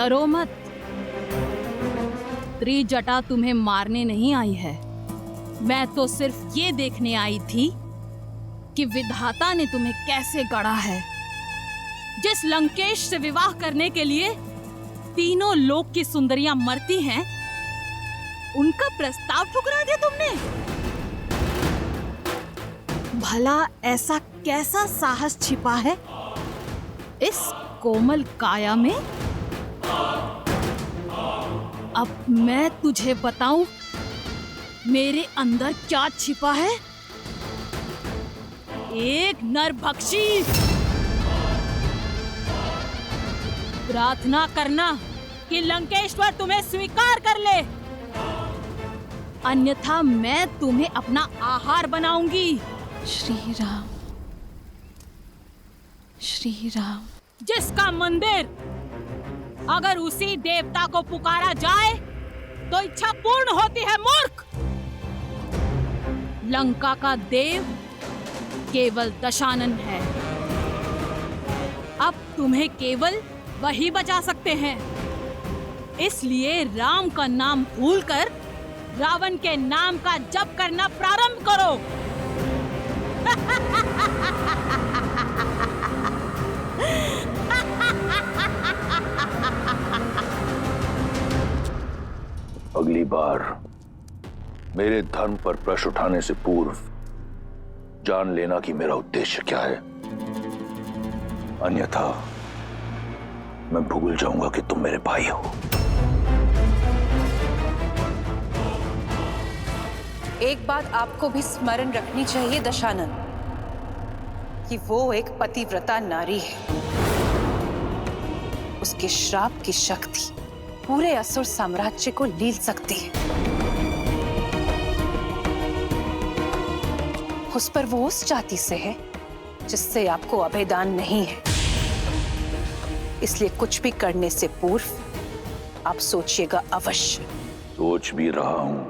डरो मत, त्रिजटा तुम्हें मारने नहीं आई है। मैं तो सिर्फ ये देखने आई थी कि विधाता ने तुम्हें कैसे गढ़ा है। जिस लंकेश से विवाह करने के लिए तीनों लोक की सुंदरियां मरती हैं, उनका प्रस्ताव ठुकरा दिया तुमने। भला ऐसा कैसा साहस छिपा है इस कोमल काया में? अब मैं तुझे बताऊं मेरे अंदर क्या छिपा है। एक नरभक्षी। प्रार्थना करना कि लंकेश्वर तुम्हें स्वीकार कर ले, अन्यथा मैं तुम्हें अपना आहार बनाऊंगी। श्री राम, श्री राम। जिसका मंदिर अगर उसी देवता को पुकारा जाए तो इच्छा पूर्ण होती है मूर्ख। लंका का देव केवल दशानन है। अब तुम्हें केवल वही बचा सकते हैं। इसलिए राम का नाम भूलकर रावण के नाम का जप करना प्रारंभ करो। अगली बार मेरे धर्म पर प्रश्न उठाने से पूर्व जान लेना कि मेरा उद्देश्य क्या है, अन्यथा मैं भूल जाऊंगा कि तुम मेरे भाई हो। एक बात आपको भी स्मरण रखनी चाहिए दशानन, कि वो एक पतिव्रता नारी है। उसके श्राप की शक्ति पूरे असुर साम्राज्य को लील सकती है। उस पर वो उस जाति से है जिससे आपको अभेदान नहीं है। इसलिए कुछ भी करने से पूर्व आप सोचिएगा अवश्य। सोच भी रहा हूं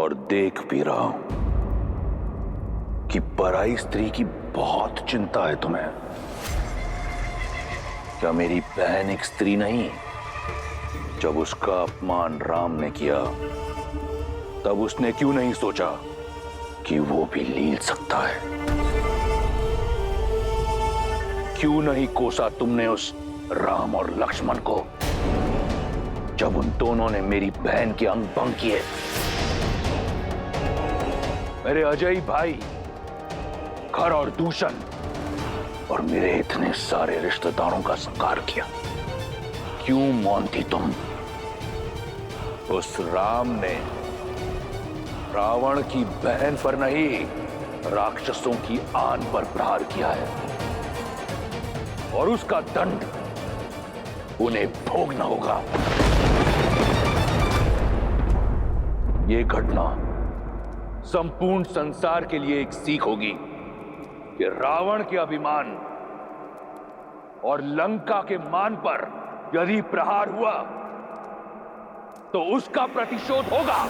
और देख भी रहा हूं कि पराई स्त्री की बहुत चिंता है तुम्हें। क्या मेरी बहन एक स्त्री नहीं? जब उसका अपमान राम ने किया तब उसने क्यों नहीं सोचा कि वो भी लील सकता है? क्यों नहीं कोसा तुमने उस राम और लक्ष्मण को जब उन दोनों ने मेरी बहन के अंग भंग किए? मेरे अजय भाई खर और दूषण और मेरे इतने सारे रिश्तेदारों का संहार किया। क्यों मौन थी तुम? उस राम ने रावण की बहन पर नहीं, राक्षसों की आन पर प्रहार किया है और उसका दंड उन्हें भोगना होगा। यह घटना संपूर्ण संसार के लिए एक सीख होगी कि रावण के अभिमान और लंका के मान पर यदि प्रहार हुआ तो उसका प्रतिशोध होगा।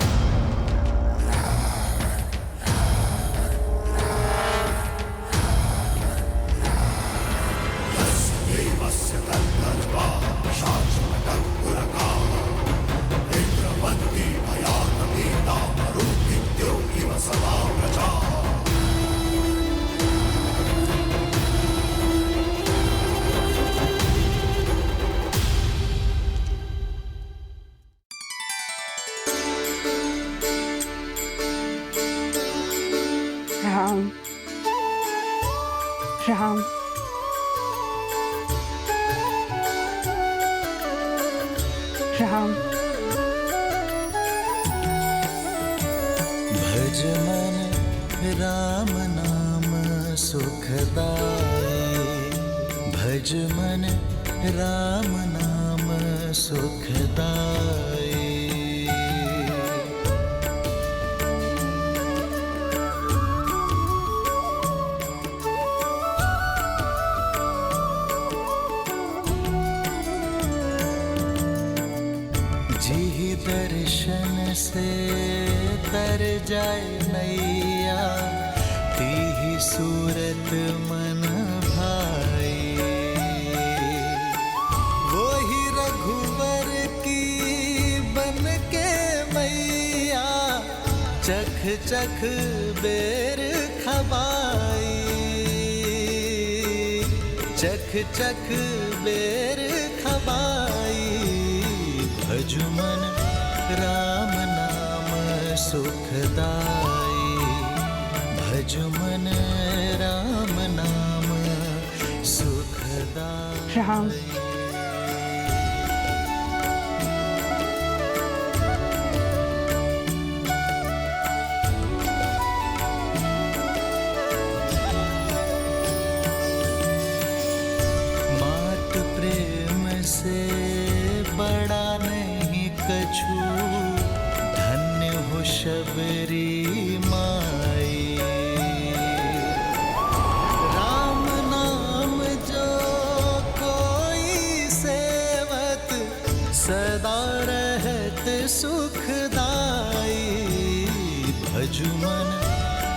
राम, राम, राम। भज मन राम नाम सुखदाई, भज मन राम नाम सुखदाई। जी दर्शन से तर जाए नैया, तीही सूरत मन भाई। वो ही चख चख बेर खबाई, चख चख बेर खबाई, भजुमन राम नाम सुखदाई, भजुमन राम नाम सुखदाई। राम। मात प्रेम से बड़ा नहीं कछु, धन्य हो शबरी माई, राम नाम जो कोई सेवत, सदा रहत सुखदाई, भजुमन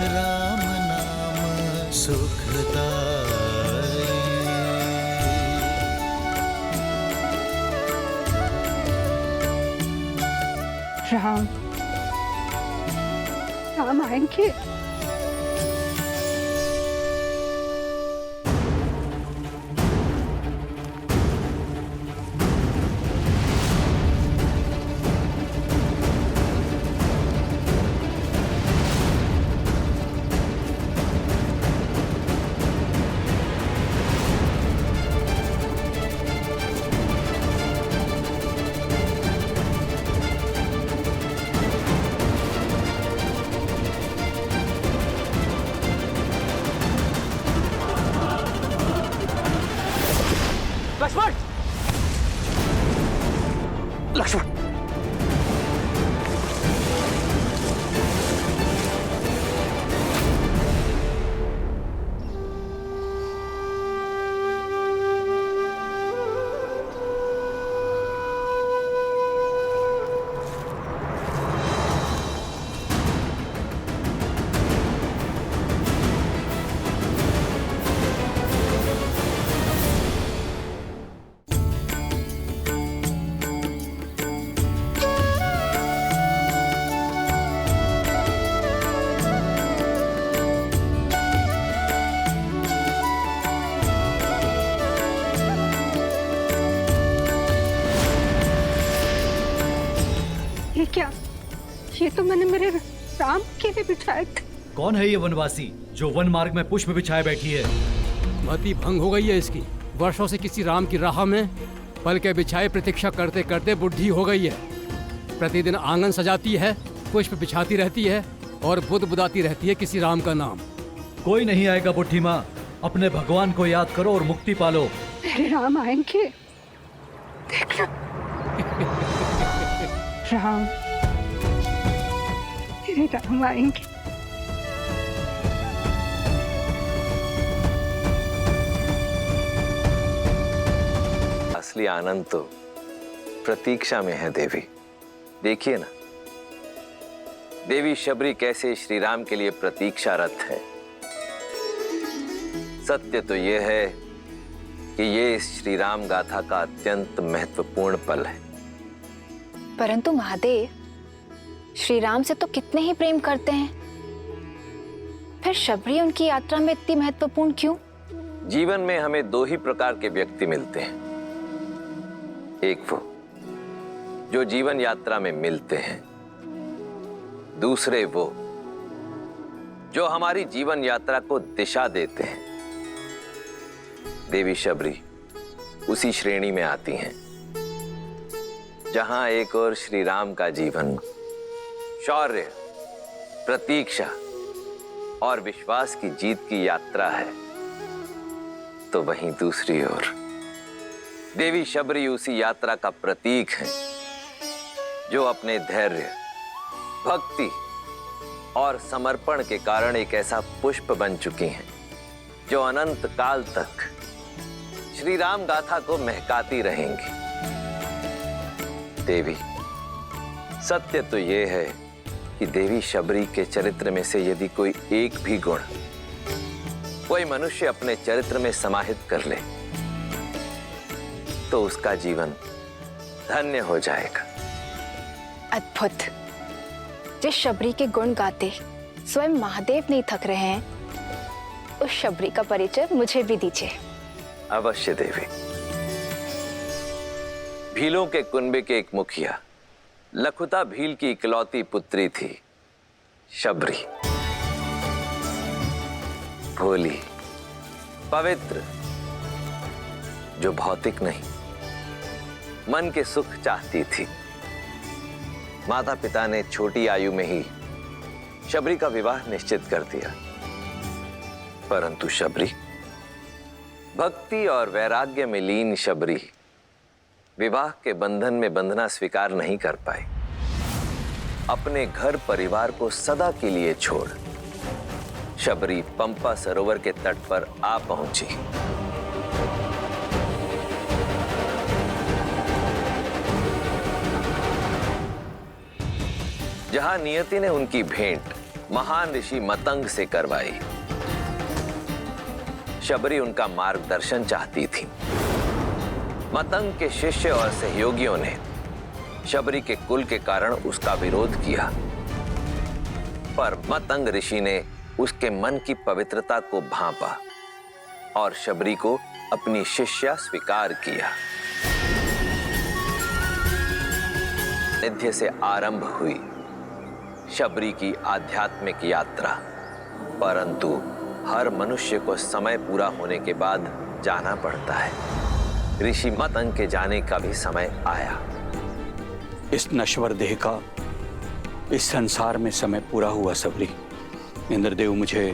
राम नाम सुखदाई। राम। राम आएंगे। लक्ष्मण! लक्ष्मण! ये क्या? ये तो मैंने मेरे राम के लिए बिछाए थे। कौन है ये वनवासी जो वन मार्ग में पुष्प बिछाए बैठी है? मति भंग हो गई है इसकी। वर्षों से किसी राम की राह में पल के बिछाए प्रतीक्षा करते करते बुढ़ी हो गई है। प्रतिदिन आंगन सजाती है, पुष्प बिछाती रहती है और बुद बुदाती रहती है किसी राम का नाम। कोई नहीं आएगा बुढ़ी माँ, अपने भगवान को याद करो और मुक्ति पालो। मेरे राम आएंगे, देखना। राम, मेरे राम आएंगे। असली आनंद तो प्रतीक्षा में है देवी। देखिए ना, देवी शबरी कैसे श्री राम के लिए प्रतीक्षारत है। सत्य तो यह है कि ये इस श्री राम गाथा का अत्यंत महत्वपूर्ण पल है। परंतु महादेव, श्री राम से तो कितने ही प्रेम करते हैं, फिर शबरी उनकी यात्रा में इतनी महत्वपूर्ण क्यों? जीवन में हमें दो ही प्रकार के व्यक्ति मिलते हैं। एक वो जो जीवन यात्रा में मिलते हैं, दूसरे वो जो हमारी जीवन यात्रा को दिशा देते हैं। देवी शबरी उसी श्रेणी में आती हैं जहां एक और श्री राम का जीवन शौर्य, प्रतीक्षा और विश्वास की जीत की यात्रा है, तो वहीं दूसरी ओर देवी शबरी उसी यात्रा का प्रतीक है जो अपने धैर्य, भक्ति और समर्पण के कारण एक ऐसा पुष्प बन चुकी हैं जो अनंत काल तक श्री राम गाथा को महकाती रहेंगी। देवी, सत्य तो यह है कि देवी शबरी के चरित्र में से यदि कोई एक भी गुण कोई मनुष्य अपने चरित्र में समाहित कर ले तो उसका जीवन धन्य हो जाएगा। अद्भुत। जिस शबरी के गुण गाते स्वयं महादेव नहीं थक रहे हैं, उस शबरी का परिचय मुझे भी दीजिए। अवश्य देवी। भीलों के कुनबे के एक मुखिया लखुता भील की इकलौती पुत्री थी शबरी। भोली, पवित्र, जो भौतिक नहीं मन के सुख चाहती थी। माता पिता ने छोटी आयु में ही शबरी का विवाह निश्चित कर दिया, परंतु शबरी, भक्ति और वैराग्य में लीन शबरी विवाह के बंधन में बंधना स्वीकार नहीं कर पाई। अपने घर परिवार को सदा के लिए छोड़ शबरी पंपा सरोवर के तट पर आ पहुंची। जहां नियति ने उनकी भेंट महान ऋषि मतंग से करवाई। शबरी उनका मार्गदर्शन चाहती थी। मतंग के शिष्य और सहयोगियों ने शबरी के कुल के कारण उसका विरोध किया, पर मतंग ऋषि ने उसके मन की पवित्रता को भांपा और शबरी को अपनी शिष्या स्वीकार किया। निध्य से आरंभ हुई शबरी की आध्यात्मिक यात्रा, परंतु हर मनुष्य को समय पूरा होने के बाद जाना पड़ता है। ऋषि मतंग के जाने का भी समय आया। इस नश्वर देह का इस संसार में समय पूरा हुआ शबरी। इंद्रदेव मुझे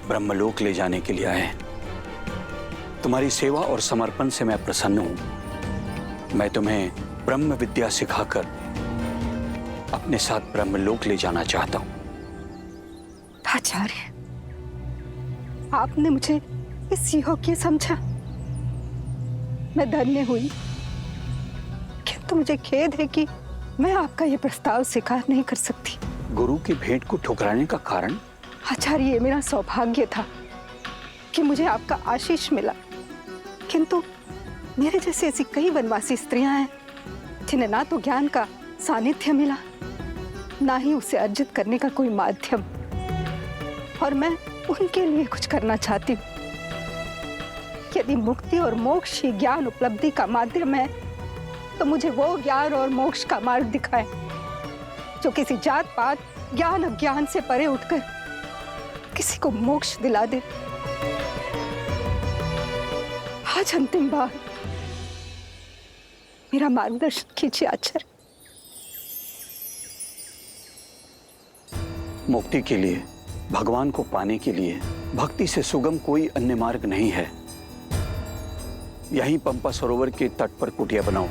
ब्रह्मलोक ले जाने के लिए आए हैं। तुम्हारी सेवा और समर्पण से मैं प्रसन्न हूं। मैं तुम्हें ब्रह्म विद्या सिखाकर अपने साथ ब्रह्मलोक ले जाना चाहता हूं। आचार्य, आपने मुझे इस योग्य समझा। मैं धन्य हुई, किंतु मुझे खेद है कि मैं आपका यह प्रस्ताव स्वीकार नहीं कर सकती। गुरु की भेंट को ठुकराने का कारण? आचार्य, ये मेरा सौभाग्य था कि मुझे आपका आशीष मिला, किंतु मेरे जैसी ऐसी कई वनवासी स्त्रियां हैं जिन्हें ना तो ज्ञान का सानिध्य मिला, ना ही उसे अर्जित करने का कोई माध्यम, और मैं उनके लिए कुछ करना चाहती हूँ। यदि मुक्ति और मोक्ष ही ज्ञान उपलब्धि का माध्यम है, तो मुझे वो ज्ञान और मोक्ष का मार्ग दिखाए जो किसी जात पात, ज्ञान अज्ञान से परे उठकर किसी को मोक्ष दिला दे। आज अंतिम बार मेरा मार्गदर्शन कीजिए आचार्य। मुक्ति के लिए, भगवान को पाने के लिए भक्ति से सुगम कोई अन्य मार्ग नहीं है। यहीं पंपा सरोवर के तट पर कुटिया बनाओ।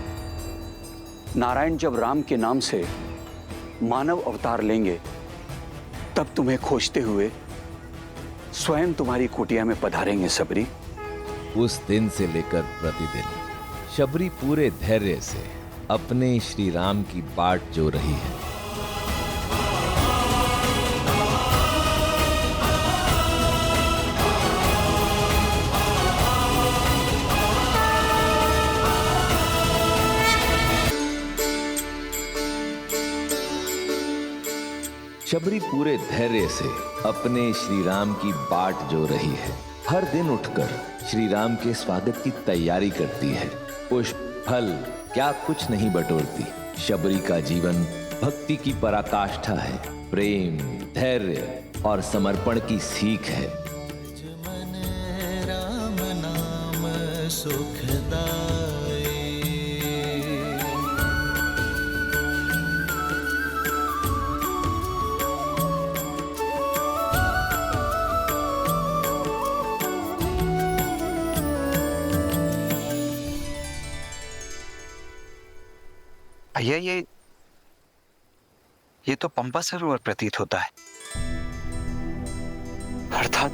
नारायण जब राम के नाम से मानव अवतार लेंगे, तब तुम्हें खोजते हुए स्वयं तुम्हारी कुटिया में पधारेंगे शबरी। उस दिन से लेकर प्रतिदिन शबरी पूरे धैर्य से अपने श्री राम की बाट जो रही है। शबरी पूरे धैर्य से अपने श्री राम की बाट जो रही है। हर दिन उठकर श्री राम के स्वागत की तैयारी करती है। पुष्प फल क्या कुछ नहीं बटोरती। शबरी का जीवन भक्ति की पराकाष्ठा है, प्रेम, धैर्य और समर्पण की सीख है। मन राम नाम सुखदाई। भैया, ये तो पंपा सरोवर प्रतीत होता है। अर्थात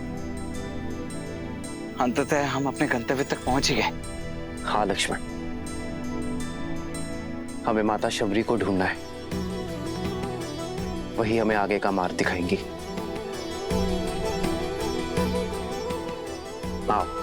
अंततः हम अपने गंतव्य तक पहुंच ही गए। हाँ लक्ष्मण, हमें माता शबरी को ढूंढना है। वही हमें आगे का मार्ग दिखाएंगी। आओ।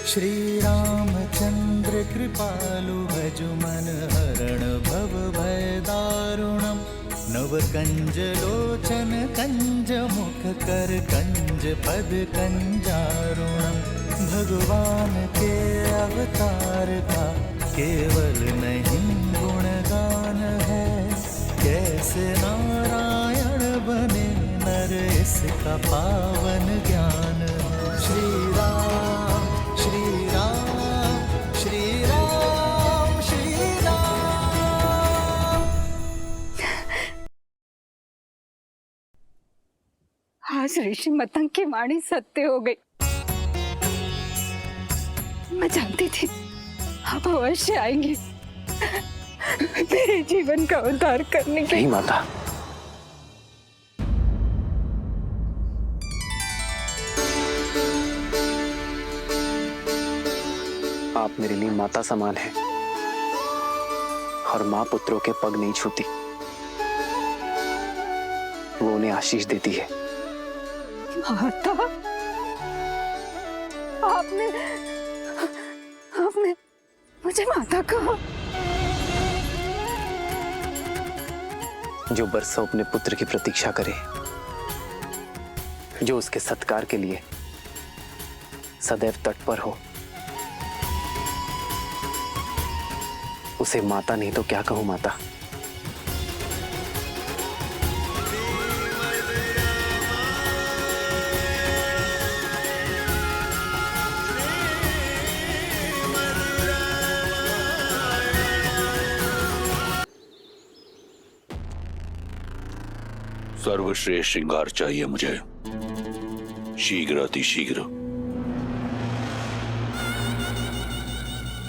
श्री रामचंद्र कृपालु भज मन हरण भव भय दारुणम नव कंज लोचन कंज मुख कर कंज पद कंजारुणम। भगवान के अवतार का केवल नहीं गुणगान है, कैसे नारायण बने नर इसका पावन ज्ञान है। श्री राम श्री राम श्री राम श्री राम। आज ऋषि मतंग की वाणी सत्य हो गई। मैं जानती थी आप अवश्य आएंगे मेरे जीवन का उद्धार करने के। नहीं माता, आप मेरे लिए माता समान हैं और मां पुत्रों के पग नहीं छूती, वो उन्हें आशीष देती है। माता, आपने मुझे माता कहा। जो बरसों अपने पुत्र की प्रतीक्षा करे, जो उसके सत्कार के लिए सदैव तत्पर हो, उसे माता नहीं तो क्या कहूं माता। सर्वश्रेष्ठ श्रृंगार चाहिए मुझे, शीघ्र अतिशीघ्र।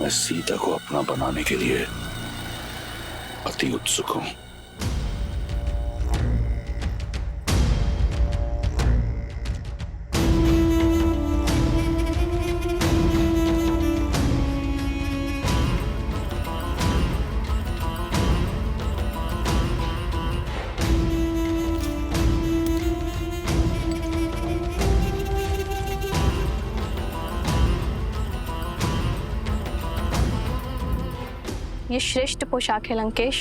मैं सीता को अपना बनाने के लिए अति उत्सुक हूं। ये श्रेष्ठ पोशाक है लंकेश,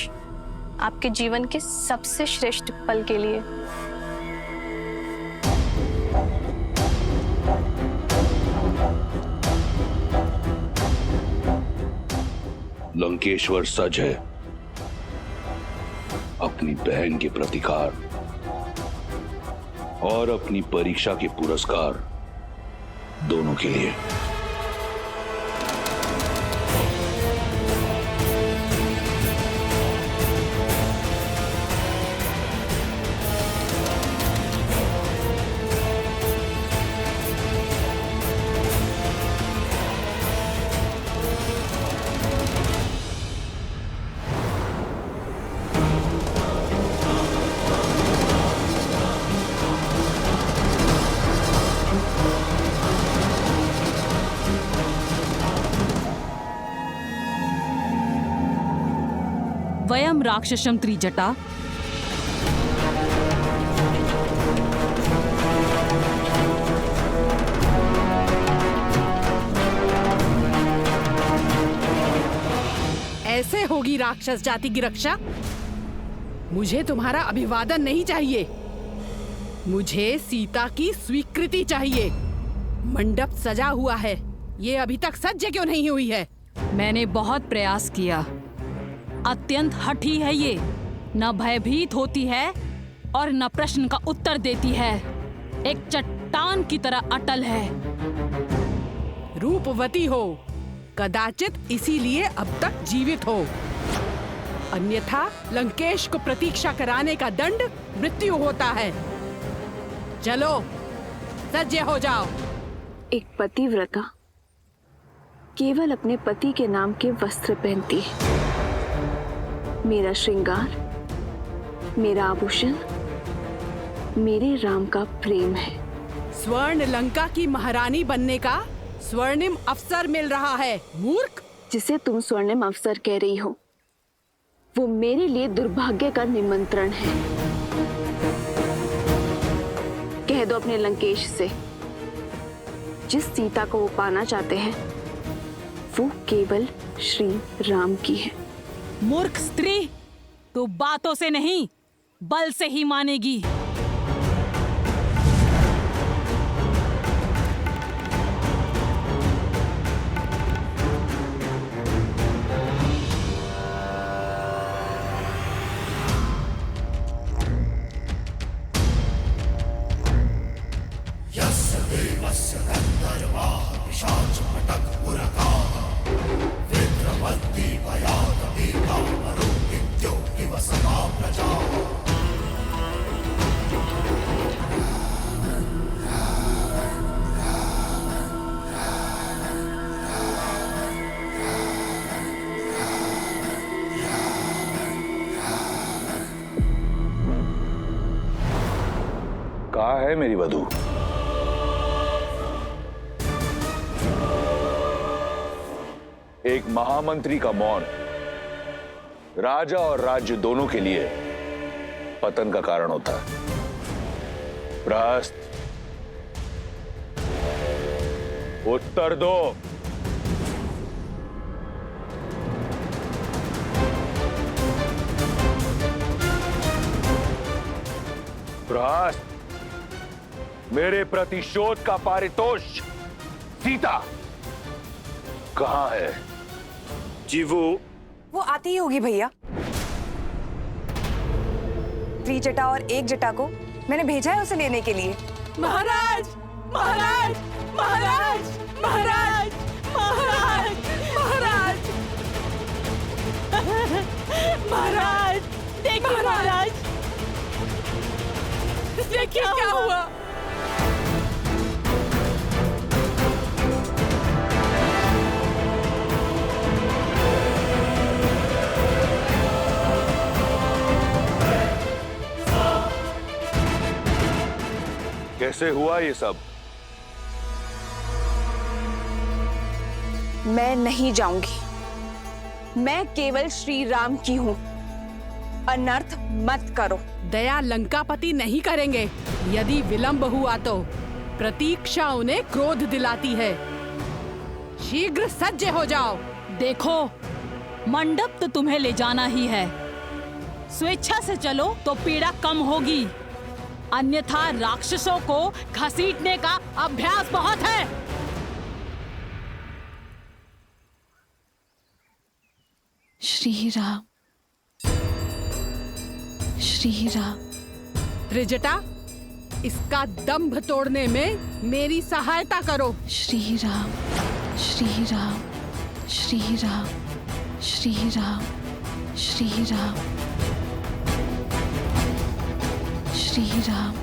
आपके जीवन के सबसे श्रेष्ठ पल के लिए। लंकेश्वर सज है अपनी बहन के प्रतिकार और अपनी परीक्षा के पुरस्कार दोनों के लिए। वयम राक्षसम त्रिजटा ऐसे होगी राक्षस जाति की रक्षा। मुझे तुम्हारा अभिवादन नहीं चाहिए, मुझे सीता की स्वीकृति चाहिए। मंडप सजा हुआ है, ये अभी तक सज्ज क्यों नहीं हुई है? मैंने बहुत प्रयास किया। अत्यंत हठी है ये, न भयभीत होती है और न प्रश्न का उत्तर देती है। एक चट्टान की तरह अटल है। रूपवती हो, कदाचित इसीलिए अब तक जीवित हो, अन्यथा लंकेश को प्रतीक्षा कराने का दंड मृत्यु होता है। चलो सज्ज हो जाओ। एक पतिव्रता केवल अपने पति के नाम के वस्त्र पहनती है। मेरा श्रृंगार, मेरा आभूषण, मेरे राम का प्रेम है। स्वर्ण लंका की महारानी बनने का स्वर्णिम अवसर मिल रहा है, मूर्ख। जिसे तुम स्वर्णिम अवसर कह रही हो, वो मेरे लिए दुर्भाग्य का निमंत्रण है। कह दो अपने लंकेश से, जिस सीता को वो पाना चाहते हैं वो केवल श्री राम की है। मूर्ख स्त्री, तू बातों से नहीं बल से ही मानेगी। कहाँ है मेरी वधू? एक महामंत्री का मौन राजा और राज्य दोनों के लिए पतन का कारण होता है। प्रहस्त, उत्तर दो। प्रहस्त, मेरे प्रतिशोध का पारितोष सीता कहां है? जी वो आती ही होगी भैया। त्रिजटा और एक जटा को मैंने भेजा है उसे लेने के लिए। महाराज, महाराज, महाराज, महाराज, महाराज, महाराज, महाराज, देखिए महाराज, देखिए क्या हुआ। कैसे हुआ ये सब? मैं नहीं जाऊंगी। मैं केवल श्री राम की हूं। अनर्थ मत करो। दया लंकापति नहीं करेंगे। यदि विलंब हुआ तो प्रतीक्षा उन्हें क्रोध दिलाती है। शीघ्र सज्ज हो जाओ। देखो, मंडप तो तुम्हें ले जाना ही है। स्वेच्छा से चलो तो पीड़ा कम होगी, अन्यथा राक्षसों को घसीटने का अभ्यास बहुत है। श्री राम, श्री राम। त्रिजटा, इसका दंभ तोड़ने में मेरी सहायता करो। श्री राम, श्री राम, श्री राम, श्री राम, श्री राम, श्री राम।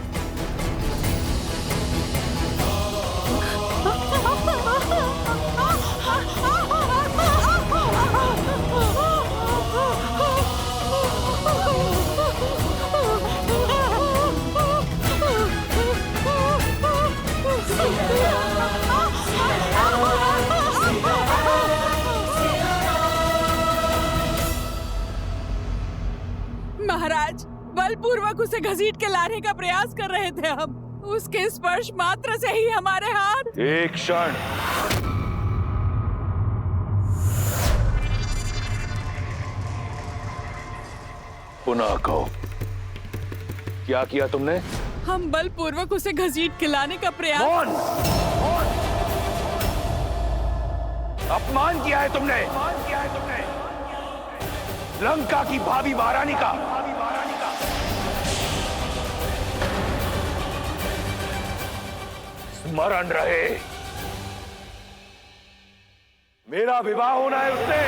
महाराज, बलपूर्वक उसे घसीट के लाने का प्रयास कर रहे थे हम। उसके स्पर्श मात्र से ही हमारे हाथ। एक क्षण। पुनः कहो, क्या किया तुमने? हम बलपूर्वक उसे घसीट के लाने का प्रयास। कौन? अपमान किया है तुमने। लंका की भावी महारानी का। स्मरण रहे, मेरा विवाह होना है उससे।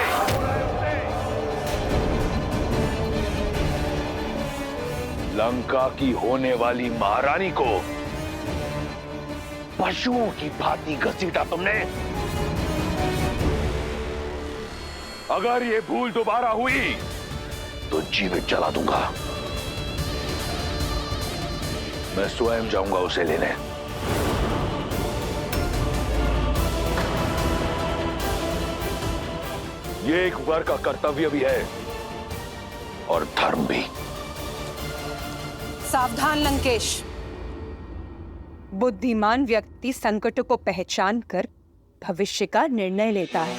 लंका की होने वाली महारानी को पशुओं की भांति घसीटा तुमने। अगर ये भूल दोबारा हुई तो जीवित जला दूंगा। मैं स्वयं जाऊंगा उसे लेने। ये एक वर का कर्तव्य भी है और धर्म भी। सावधान लंकेश। बुद्धिमान व्यक्ति संकट को पहचान कर भविष्य का निर्णय लेता है।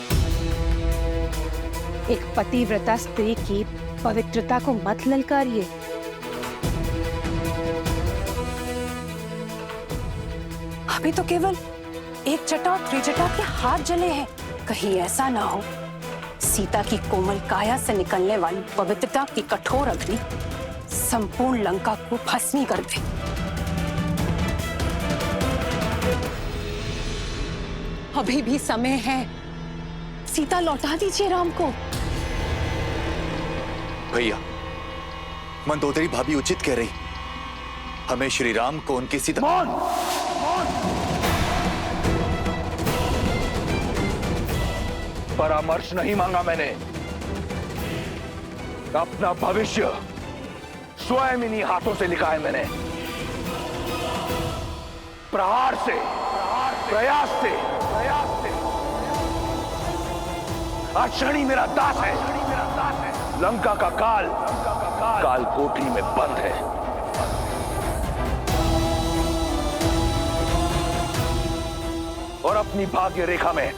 एक पतिव्रता स्त्री की पवित्रता को मत ललकारिए। अभी तो केवल एक जटा और त्रिजटा के हाथ जले हैं। कहीं ऐसा ना हो सीता की कोमल काया से निकलने वाली पवित्रता की कठोर अग्नि संपूर्ण लंका को भस्मी कर दे। अभी भी समय है, सीता लौटा दीजिए राम को। भैया, मंदोदरी भाभी उचित कह रही, हमें श्री राम को उनकी सीता। परामर्श नहीं मांगा मैंने, अपना भविष्य स्वयं इन्हीं हाथों से लिखा है मैंने। प्रहार से, प्रयास से, आज शनि मेरा दास है। लंका का काल कोठरी में बंद है। और अपनी भाग्य रेखा में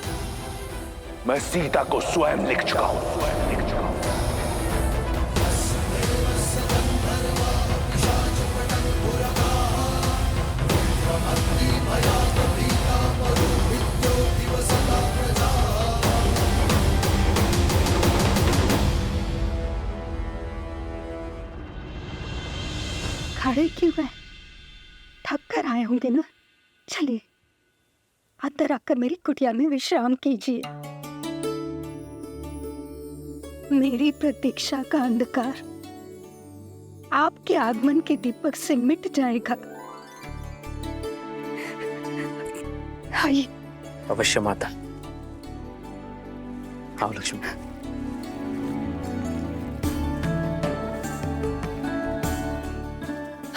मैं सीता को स्वयं लिख चुका हूं। खड़े क्यों हैं? थक कर आए होंगे ना। चलिए अंदर आकर मेरी कुटिया में विश्राम कीजिए। मेरी प्रतीक्षा का अंधकार आपके आगमन के दीपक से मिट जाएगा। आइए। अवश्य माता। आओ लक्ष्मी।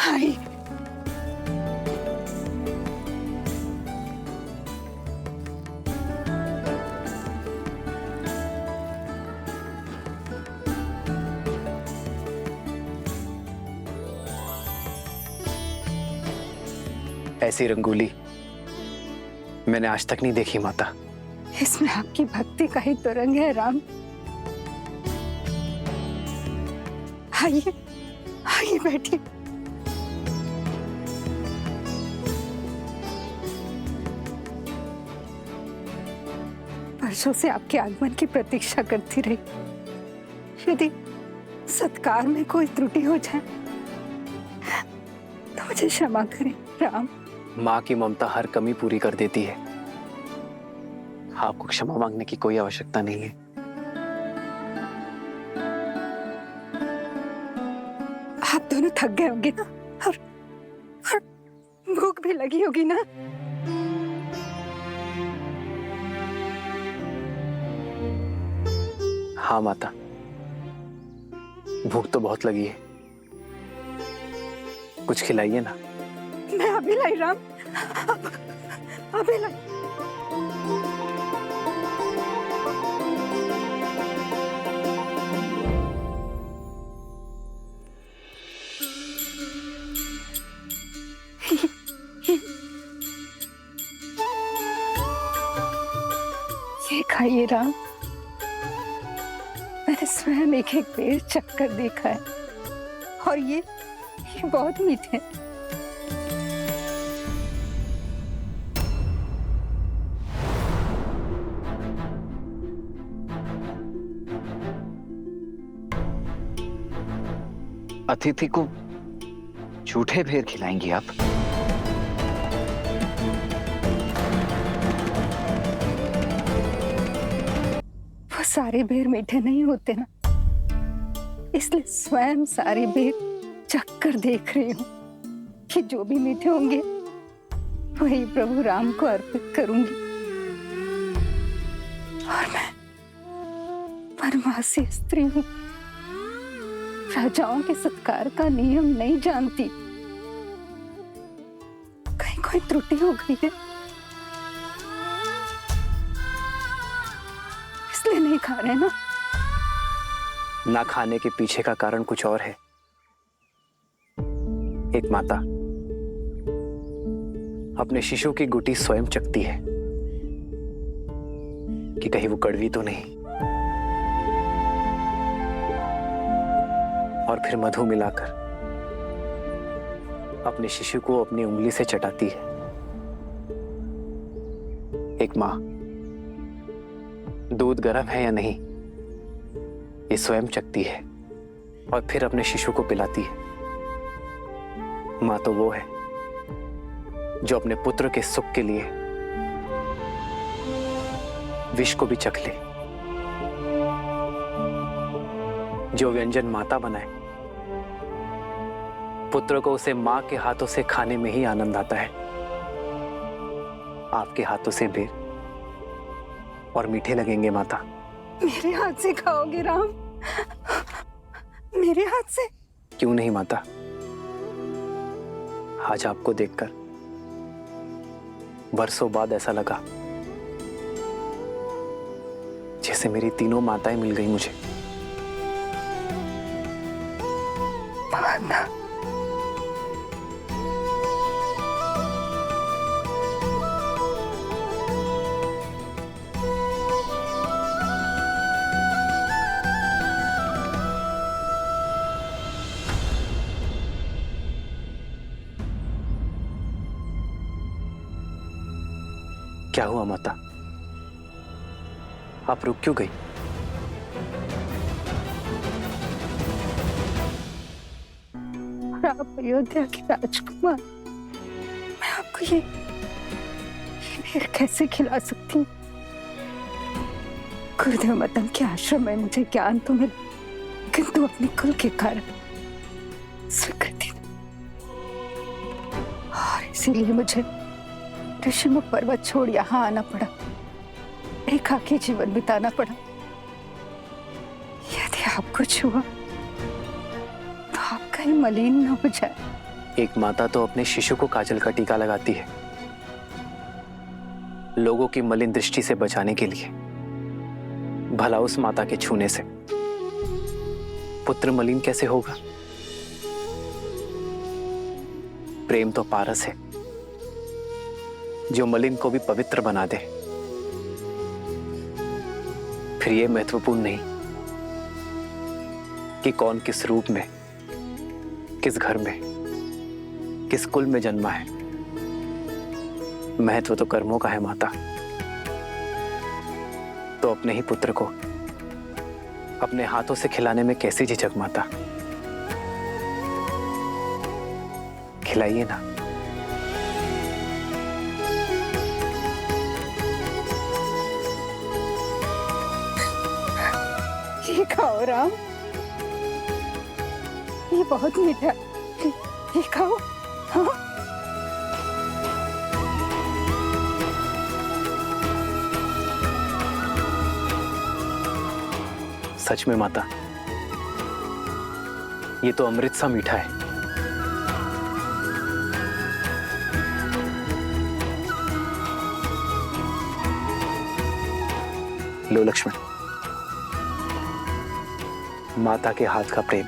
आइए। ऐसी रंगोली मैंने आज तक नहीं देखी माता। इसमें आपकी भक्ति का ही तो रंग है राम। आइए आइए बैठिए। वर्षों से आपके आगमन की प्रतीक्षा करती रही। यदि सत्कार में कोई त्रुटि हो जाए तो मुझे क्षमा करें राम। माँ की ममता हर कमी पूरी कर देती है। आपको क्षमा मांगने की कोई आवश्यकता नहीं है। आप दोनों थक गए होंगे ना, और भूख भी लगी होगी ना। हाँ माता, भूख तो बहुत लगी है। कुछ खिलाइए ना। मैं अभी लाई राम, अभी लाई। ये खाइए राम। मैंने स्वयं एक एक पेड़ चक्कर देखा है और ये बहुत मीठे हैं। अतिथि को झूठे भेर खिलाएंगी आप? वो सारे बेर मीठे नहीं होते ना, इसलिए स्वयं सारे बेर चख कर देख रही हूँ कि जो भी मीठे होंगे वही प्रभु राम को अर्पित करूंगी। और मैं वनवासी स्त्री हूँ, राजाओं के सत्कार का नियम नहीं जानती। कहीं कोई त्रुटि हो गई है इसलिए नहीं खा रहे ना। ना खाने के पीछे का कारण कुछ और है। एक माता अपने शिशु की गुटी स्वयं चखती है कि कहीं वो कड़वी तो नहीं। और फिर मधु मिलाकर अपने शिशु को अपनी उंगली से चटाती है। एक माँ दूध गर्म है या नहीं ये स्वयं चखती है और फिर अपने शिशु को पिलाती है। माँ तो वो है जो अपने पुत्र के सुख के लिए विष को भी चख ले। जो व्यंजन माता बनाए पुत्र को उसे माँ के हाथों से खाने में ही आनंद आता है। आपके हाथों से बेर और मीठे लगेंगे माता। मेरे हाथ से खाओगे राम? मेरे हाथ से? क्यों नहीं माता, आज आपको देखकर बरसों बाद ऐसा लगा जैसे मेरी तीनों माताएं मिल गई मुझे। माना। क्या हुआ माता, आप रुक क्यों गई? आप अयोध्या के राजकुमार, मैं आपको ये बेर कैसे खिला सकती हूँ? गुरुदेव मदन के आश्रम में मुझे ज्ञान तो मिला, किंतु अपने कुल के कारण स्वीकृति और इसीलिए मुझे ऋषिमुख पर्वत छोड़ यहाँ आना पड़ा, एकाकी जीवन बिताना पड़ा। यदि आपको छुआ तो आप कहीं मलिन न हो जाए। एक माता तो अपने शिशु को काजल का टीका लगाती है लोगों की मलिन दृष्टि से बचाने के लिए। भला उस माता के छूने से पुत्र मलिन कैसे होगा? प्रेम तो पारस है जो मलिन को भी पवित्र बना दे। फिर यह महत्वपूर्ण नहीं कि कौन किस रूप में, किस घर में, किस कुल में जन्मा है। महत्व तो कर्मों का है माता। तो अपने ही पुत्र को अपने हाथों से खिलाने में कैसी झिझक माता? खिलाइए ना। ये खाओ राम, ये बहुत मीठा है, ये खाओ। हाँ? सच में माता, ये तो अमृत सा मीठा है। लो लक्ष्मण, माता के हाथ का प्रेम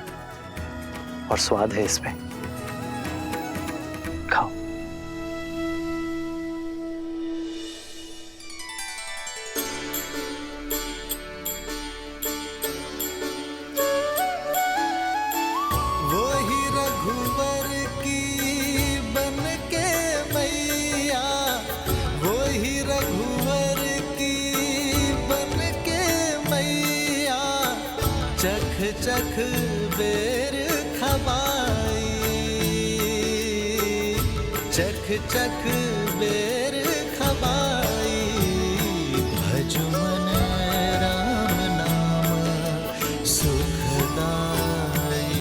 और स्वाद है इसमें, खाओ। वही रघुवर की बन के मैया, वही रघुवर की बन के मैया, चख चख बेर खबाई, चख चख बेर खबाई।